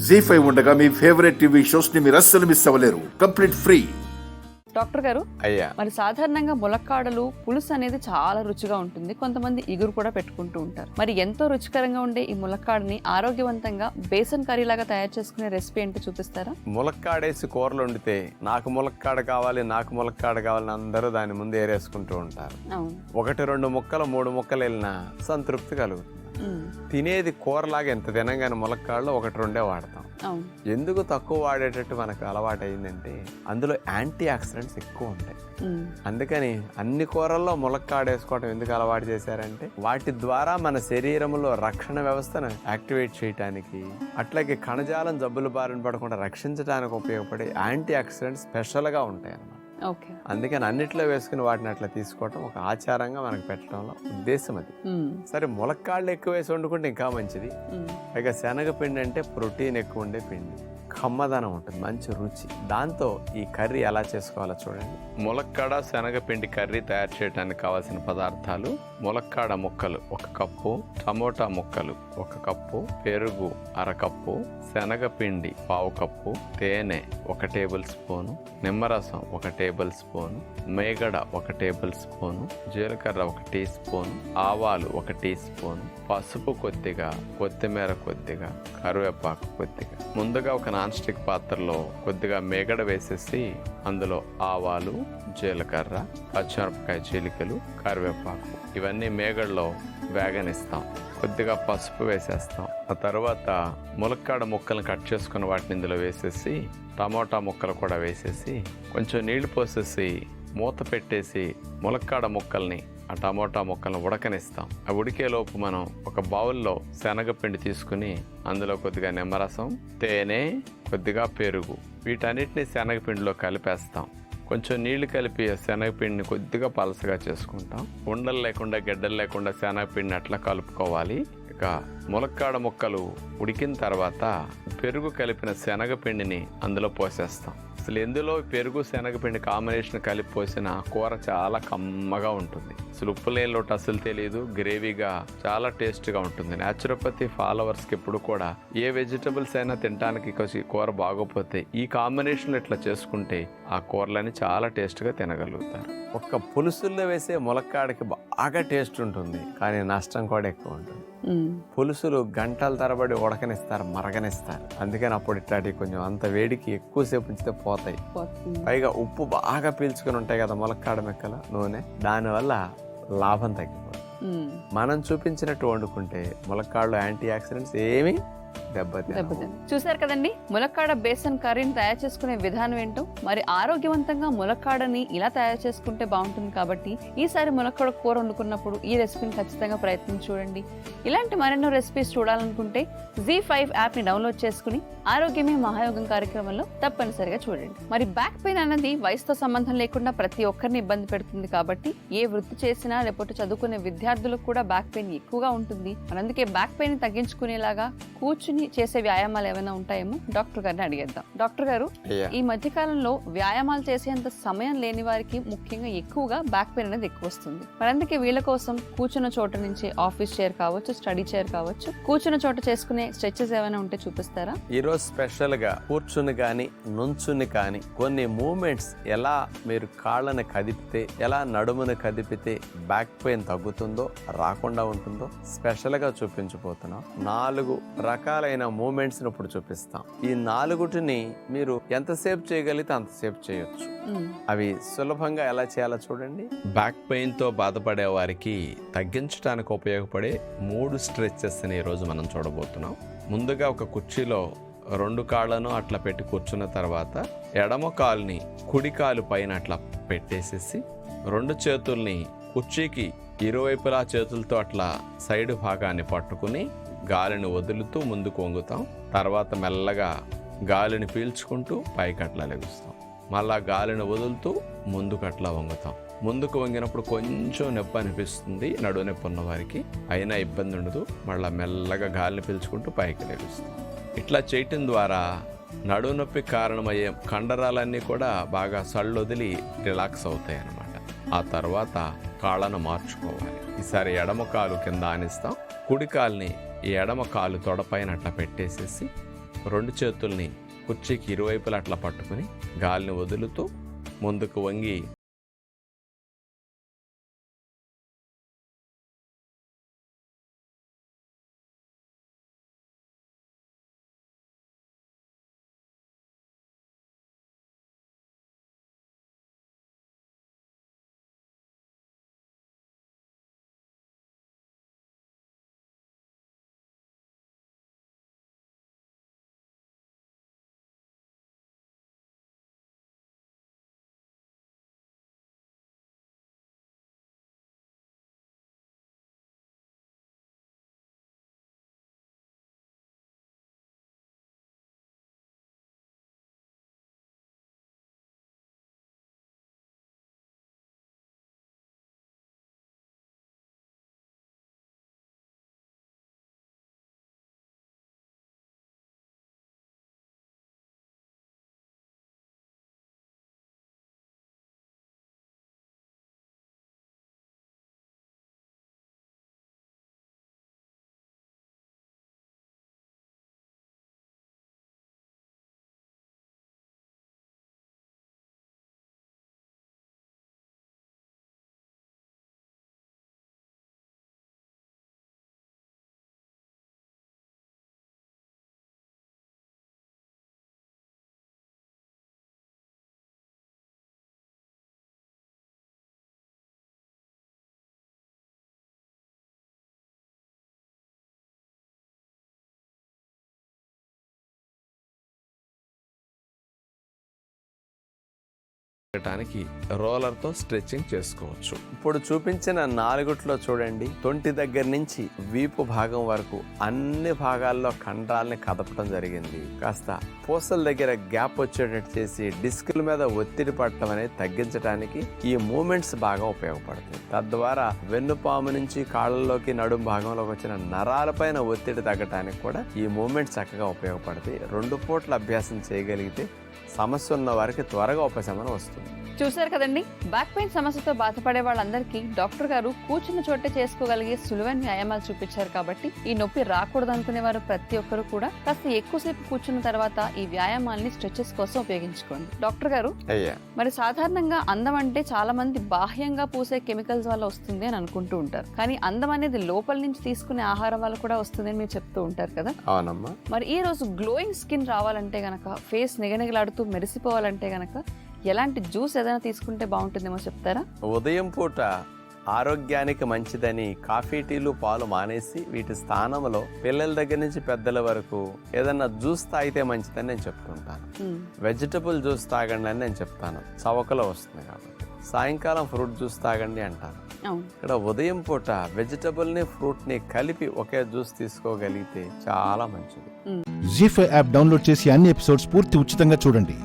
జీ5 ఉండగా మీ favourite TV shows ని మీరు అస్సలు మిస్ అవ్వలేరు. Complete free. డాక్టర్ గారు, అయ్యా, మరి సాధారణంగా ములక్కాడలు పులుసు అనేది చాలా రుచిగా ఉంటుంది. కొంతమంది ఇగురు కూడా పెట్టుకుంటూ ఉంటారు. మరి ఎంతో రుచికరంగా ఉండే ఈ ములక్కాడని ఆరోగ్యవంతంగా బేసన్ కర్రీ లాగా తయారు చేసుకునే రెసిపీ ఏంటో చూపిస్తారా? ములక్కాడేసి కూరలు వండితే నాకు ములక్కాడ కావాలని అందరూ దాని ముందు ఏరేసుకుంటూ ఉంటారు. అవును. 1-2 ముక్కలు 3 ముక్కలు వెళ్ళినా సంతృప్తి కలుగుతుంది. తినేది కూరలాగా ఎంత తినంగానే ములక్కాడలో 1-2 వాడతాం. ఎందుకు తక్కువ వాడేటట్టు మనకు అలవాటు అయిందంటే అందులో యాంటీ ఆక్సిడెంట్స్ ఎక్కువ ఉంటాయి. అందుకని అన్ని కూరల్లో ములక్కాడ వేసుకోవడం ఎందుకు అలవాటు చేశారంటే వాటి ద్వారా మన శరీరంలో రక్షణ వ్యవస్థను యాక్టివేట్ చేయడానికి, అట్లాగే కణజాలం జబ్బుల బారిన పడకుండా రక్షించడానికి ఉపయోగపడే యాంటీ ఆక్సిడెంట్స్ స్పెషల్గా ఉంటాయి అన్నమాట. అందుకని అన్నిట్లో వేసుకుని వాటిని అట్లా తీసుకోవటం ఒక ఆచారంగా మనకు పెట్టడంలో ఉద్దేశం అది. సరే, ములక్కాళ్ళు ఎక్కువ వేసి వండుకుంటే ఇంకా మంచిది. పైగా శనగపిండి అంటే ప్రోటీన్ ఎక్కువ ఉండే పిండి, కమ్మదనం ఉంటుంది, మంచి రుచి. దాంతో ఈ కర్రీ ఎలా చేసుకోవాలో చూడండి. ములక్కాడ శనగపిండి కర్రీ తయారు చేయడానికి కావాల్సిన పదార్థాలు: ములక్కాడ ముక్కలు 1 కప్పు, టమోటా ముక్కలు 1 కప్పు, పెరుగు 1/2 కప్పు, శనగపిండి 1/2 కప్పు, తేనె 1 టేబుల్ స్పూను, నిమ్మరసం 1 టేబుల్ స్పూను, మేగడ 1 టేబుల్ స్పూను, జీలకర్ర 1 టీ స్పూను, ఆవాలు 1 టీ స్పూను, పసుపు కొద్దిగా, కొత్తిమీర కొద్దిగా, కరివేపాకు కొద్దిగా. ముందుగా ఒక నాన్ స్టిక్ పాత్రలో కొద్దిగా మేగడ వేసేసి అందులో ఆవాలు, జీలకర్ర, పచ్చిమిరపకాయ చీలికలు, కరివేపాకు ఇవన్నీ మేగడలో వేగనిస్తాం. కొద్దిగా పసుపు వేసేస్తాం. ఆ తర్వాత ములక్కాడ ముక్కలను కట్ చేసుకుని వాటిని ఇందులో వేసేసి టమోటా ముక్కలు కూడా వేసేసి కొంచెం నీళ్లు పోసేసి మూత పెట్టేసి ములక్కాడ ముక్కల్ని ఆ టమోటా ముక్కలను ఉడకనిస్తాం. ఆ ఉడికేలోపు మనం ఒక బౌల్లో శనగపిండి తీసుకుని అందులో కొద్దిగా నిమ్మరసం, తేనె, కొద్దిగా పెరుగు వీటన్నిటిని శనగపిండిలో కలిపేస్తాం. కొంచెం నీళ్లు కలిపి శనగపిండిని కొద్దిగా పలసగా చేసుకుంటాం. ఉండలు లేకుండా గెడ్డలు లేకుండా శనగపిండిని అట్లా కలుపుకోవాలి. ఇక ములక్కాడ ముక్కలు ఉడికిన తర్వాత పెరుగు కలిపిన శనగపిండిని అందులో పోసేస్తాం. అసలు ఎందులో పెరుగు శనగపిండి కాంబినేషన్ కలిపి పోసిన కూర చాలా కమ్మగా ఉంటుంది. అసలు ఉప్పు లేని లోటు అసలు తెలియదు, గ్రేవీగా చాలా టేస్ట్గా ఉంటుంది. న్యాచురోపతి ఫాలోవర్స్కి ఎప్పుడు కూడా ఏ వెజిటబుల్స్ అయినా తినడానికి కూర బాగోపోతే ఈ కాంబినేషన్లో ఇట్లా చేసుకుంటే ఆ కూరలని చాలా టేస్ట్గా తినగలుగుతారు. ఒక్క పులుసుల్లో వేసే ములక్కాడకి బాగా టేస్ట్ ఉంటుంది, కానీ నష్టం కూడా ఎక్కువ ఉంటుంది. పులుసులు గంటల తరబడి ఉడకనిస్తారు, మరగనిస్తారు. అందుకని అప్పుడు ఇట్లాంటి కొంచెం అంత వేడికి ఎక్కువసేపు ఉంచితే పోతాయి. పైగా ఉప్పు బాగా పీల్చుకుని ఉంటాయి కదా ములక్కాడ మెక్కల నూనె, దానివల్ల లాభం తగ్గిపోతుంది. మనం చూపించినట్టు వండుకుంటే ములక్కాడలో యాంటీ ఆక్సిడెంట్స్ ఏమీ దెబ్బతినవు. చూసారు కదండి, ములక్కాడ బేసన్ కర్రీని తయారు చేసుకునే విధానం ఏంటో. మరి ఆరోగ్యవంతంగా ములక్కాడని ఇలా తయారు చేసుకుంటే బాగుంటుంది. కాబట్టి ఈసారి ములక్కాడ కూర వండుకున్నప్పుడు ఈ రెసిపీని ఖచ్చితంగా ప్రయత్నించి చూడండి. ఇలాంటి మరెన్నో రెసిపీస్ చూడాలనుకుంటే జీ5 యాప్ ని డౌన్లోడ్ చేసుకుని ఆరోగ్యమే మహాయోగం కార్యక్రమంలో తప్పనిసరిగా చూడండి. మరి బ్యాక్ పెయిన్ అన్నది వయసుతో సంబంధం లేకుండా ప్రతి ఒక్కరిని ఇబ్బంది పెడుతుంది. కాబట్టి ఏ వృత్తి చేసినా లేకపోతే చదువుకునే విద్యార్థులకు కూడా బ్యాక్ పెయిన్ ఎక్కువగా ఉంటుంది. అందుకే బ్యాక్ పెయిన్ తగ్గించుకునేలాగా కూర్చుని చేసే వ్యాయామాలు ఏమైనా ఉంటాయేమో డాక్టర్ గారిని అడిగేద్దాం. డాక్టర్ గారు, ఈ మధ్య కాలంలో వ్యాయామాలు చేసేంత సమయం లేని వారికి ముఖ్యంగా ఎక్కువగా బ్యాక్ పెయిన్ అనేది ఎక్కువ వస్తుంది. మరి అందుకే వీళ్ళ కోసం కూర్చున్న చోట నుంచి ఆఫీస్ చైర్ కావచ్చు, స్టడీ చైర్ కావచ్చు, కూర్చున్న చోట చేసుకునే స్ట్రెచెస్ ఏమైనా ఉంటే చూపిస్తారా? ఈరోజు స్పెషల్ గా కూర్చుని కానీ నుంచుని కానీ కొన్ని మూమెంట్స్ ఎలా మీరు కాళ్ళని కదిపితే, ఎలా నడుమును కదిపితే బ్యాక్ పెయిన్ తగ్గుతుందో, రాకుండా ఉంటుందో స్పెషల్ గా చూపించబోతున్నాం. 4 రకాలైన మూమెంట్స్ ఇప్పుడు చూపిస్తాం. ఈ 4టిని మీరు ఎంతసేపు చేయగలిగితే అంతసేపు చేయొచ్చు. అవి సులభంగా ఎలా చేయాలో చూడండి. బ్యాక్ పెయిన్ తో బాధపడే వారికి తగ్గించడానికి ఉపయోగపడే 3 స్ట్రెచెస్ ని ఈ రోజు మనం చూడబోతున్నాం. ముందుగా ఒక కుర్చీలో 2 కాళ్ళను అట్లా పెట్టి కూర్చున్న తర్వాత ఎడమ కాలుని కుడి కాలు పైన అట్లా పెట్టేసేసి 2 చేతుల్ని కుర్చీకి ఇరువైపులా చేతులతో అట్లా సైడ్ భాగాన్ని పట్టుకుని గాలిని వదులుతూ ముందుకు వంగుతాం. తర్వాత మెల్లగా గాలిని పీల్చుకుంటూ పైకి అట్లా లెగుస్తాం. మళ్ళా గాలిని వదులుతూ ముందుకు అట్లా వంగుతాం. ముందుకు వంగినప్పుడు కొంచెం నొప్పి అనిపిస్తుంది నడువు నొప్పి ఉన్న వారికి, అయినా ఇబ్బంది ఉండదు. మళ్ళీ మెల్లగా గాలిని పీల్చుకుంటూ పైకి లెగుస్తాం. ఇట్లా చేయటం ద్వారా నడువు నొప్పి కారణమయ్యే కండరాలన్నీ కూడా బాగా సళ్ళొదిలి రిలాక్స్ అవుతాయి అన్నమాట. ఆ తర్వాత కాళ్ళను మార్చుకోవాలి. ఈసారి ఎడమ కాలు కింద ఆనిస్తాం. కుడి కాలుని ఈ ఎడమ కాలు తొడపైన అట్లా పెట్టేసేసి రెండు చేతుల్ని కుర్చీకి ఇరువైపులా అట్లా పట్టుకుని గాలిని వదులుతూ ముందుకు వంగి రోలర్తో స్ట్రెచ్చింగ్ చేసుకోవచ్చు. ఇప్పుడు చూపించిన 4 చూడండి, తొంటి దగ్గర నుంచి వీపు భాగం వరకు అన్ని భాగాల్లో కండరాల్ని కదపడం జరిగింది. కాస్త పూసల దగ్గర గ్యాప్ వచ్చేటట్టు చేసి డిస్కుల మీద ఒత్తిడి పడటం అనేది తగ్గించడానికి ఈ మూమెంట్స్ బాగా ఉపయోగపడతాయి. తద్వారా వెన్నుపాము నుంచి కాళ్ళలోకి నడుము భాగంలోకి వచ్చిన నరాలపైన ఒత్తిడి తగ్గడానికి కూడా ఈ మూమెంట్స్ చక్కగా ఉపయోగపడతాయి. 2 పూట్ల అభ్యాసం చేయగలిగితే సమస్య ఉన్న వారికి త్వరగా ఉపశమనం వస్తుంది. చూసారు కదండి, బ్యాక్ పెయిన్ సమస్యతో బాధపడే వాళ్ళందరికీ డాక్టర్ గారు కూర్చున్న చోటే చేసుకోగలిగే సులువైన వ్యాయామాలు చూపించారు. కాబట్టి ఈ నొప్పి రాకూడదు అనుకునే వారు ప్రతి ఒక్కరు కూడా కాస్త ఎక్కువసేపు కూర్చున్న తర్వాత ఈ వ్యాయామాల్ని స్ట్రెచెస్ కోసం ఉపయోగించుకోండి. డాక్టర్ గారు, మరి సాధారణంగా అందం అంటే చాలా మంది బాహ్యంగా పూసే కెమికల్స్ వల్ల వస్తుంది అని అనుకుంటూ ఉంటారు. కానీ అందం అనేది లోపల నుంచి తీసుకునే ఆహారం వల్ల కూడా వస్తుంది అని మీరు చెప్తూ ఉంటారు కదా. అవునమ్మా. మరి ఈ రోజు గ్లోయింగ్ స్కిన్ రావాలంటే గనక, ఫేస్ నిగనిగలాడుతూ మెరిసిపోవాలంటే గనక ఎలాంటి జ్యూస్ ఏదైనా తీసుకుంటే బాగుంటుందేమో చెప్తారా? ఉదయం పూట ఆరోగ్యానికి మంచిదని కాఫీ, టీలు, పాలు మానేసి వీటి స్థానంలో పిల్లల దగ్గర నుంచి పెద్దల వరకు ఏదన్నా జ్యూస్ తాగితే మంచిదని నేను చెప్తుంటాను. వెజిటబుల్ జ్యూస్ తాగండి అని నేను చెప్తాను, చవకలో వస్తుంది కాబట్టి. సాయంకాలం ఫ్రూట్ జ్యూస్ తాగండి అంటాను. ఇక్కడ ఉదయం పూట వెజిటబుల్ ని ఫ్రూట్ ని కలిపి ఒకే జ్యూస్ తీసుకోగలిగితే చాలా మంచిది. జీ5 యాప్ డౌన్లోడ్ చేసి అన్ని ఎపిసోడ్స్ పూర్తి ఉచితంగా చూడండి.